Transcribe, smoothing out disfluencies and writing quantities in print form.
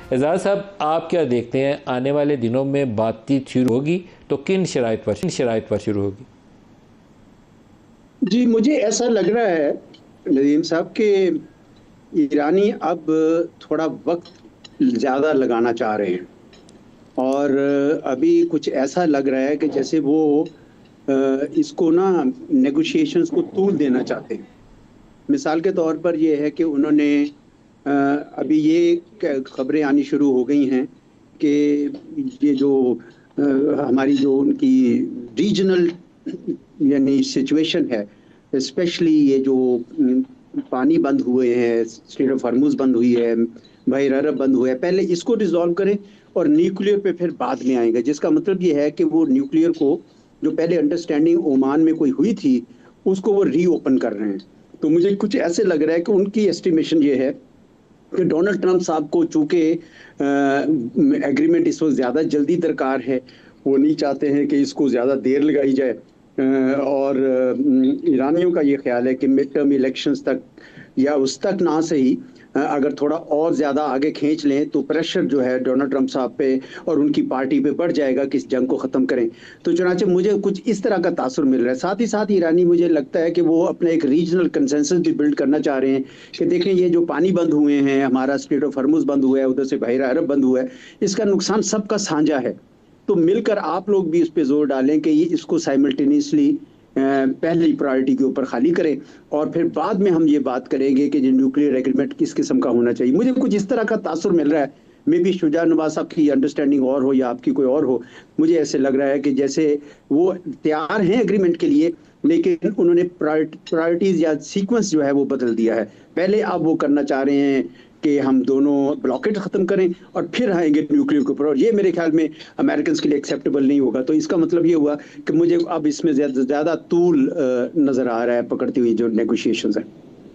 एजाज साहब, आप क्या देखते हैं, आने वाले दिनों में बातचीत शुरू होगी तो किन शराइत पर शुरू होगी? जी, मुझे ऐसा लग रहा है नदीम साहब कि ईरानी अब थोड़ा वक्त ज़्यादा लगाना चाह रहे हैं और अभी कुछ ऐसा लग रहा है कि जैसे वो इसको ना नेगोशिएशंस को तूल देना चाहते हैं। मिसाल के तौर पर ये है कि उन्होंने अभी ये खबरें आनी शुरू हो गई हैं कि ये जो हमारी जो उनकी रीजनल यानी सिचुएशन है, स्पेशली ये जो पानी बंद हुए हैं, स्ट्रेट ऑफ हॉर्मुज बंद हुई है, बहर अरब बंद हुआ है, पहले इसको रिजॉल्व करें और न्यूक्लियर पे फिर बाद में आएंगे। जिसका मतलब ये है कि वो न्यूक्लियर को जो पहले अंडरस्टैंडिंग ओमान में कोई हुई थी उसको वो रीओपन कर रहे हैं। तो मुझे कुछ ऐसे लग रहा है कि उनकी एस्टिमेशन ये है कि डोनाल्ड ट्रंप साहब को चूंकि एग्रीमेंट इस वक्त ज़्यादा जल्दी दरकार है, वो नहीं चाहते हैं कि इसको ज़्यादा देर लगाई जाए। और ईरानियों का ये ख्याल है कि मिड टर्म इलेक्शंस तक या उस तक ना सही, अगर थोड़ा और ज़्यादा आगे खींच लें तो प्रेशर जो है डोनाल्ड ट्रंप साहब पे और उनकी पार्टी पे बढ़ जाएगा कि इस जंग को ख़त्म करें। तो चुनांचे मुझे कुछ इस तरह का तासुर मिल रहा है। साथ ही साथ ईरानी मुझे लगता है कि वो अपने एक रीजनल कंसेंसस भी बिल्ड करना चाह रहे हैं कि देखें ये जो पानी बंद हुए हैं, हमारा स्ट्रेट ऑफ हॉर्मुज बंद हुआ है, उधर से बहर अरब बंद हुआ है, इसका नुकसान सबका साझा है। तो मिलकर आप लोग भी इस पे जोर डालें कि ये इसको साइमल्टेनियसली पहली प्रायोरिटी के ऊपर खाली करें और फिर बाद में हम ये बात करेंगे कि जो न्यूक्लियर एग्रीमेंट किस किस्म का होना चाहिए। मुझे कुछ इस तरह का तासुर मिल रहा है। मे बी शुजा नवाज साहब की अंडरस्टैंडिंग और हो या आपकी कोई और हो, मुझे ऐसे लग रहा है कि जैसे वो तैयार हैं एग्रीमेंट के लिए, लेकिन उन्होंने प्रायोरिटीज या सीक्वेंस जो है वो बदल दिया है। पहले अब वो करना चाह रहे हैं कि हम दोनों ब्लॉकेट खत्म करें और फिर आएंगे न्यूक्लियर के ऊपर, और ये मेरे ख्याल में अमेरिकन के लिए एक्सेप्टेबल नहीं होगा। तो इसका मतलब ये हुआ कि मुझे अब इसमें ज्यादा तूल नजर आ रहा है पकड़ती हुई जो नेगोशिएशंस है।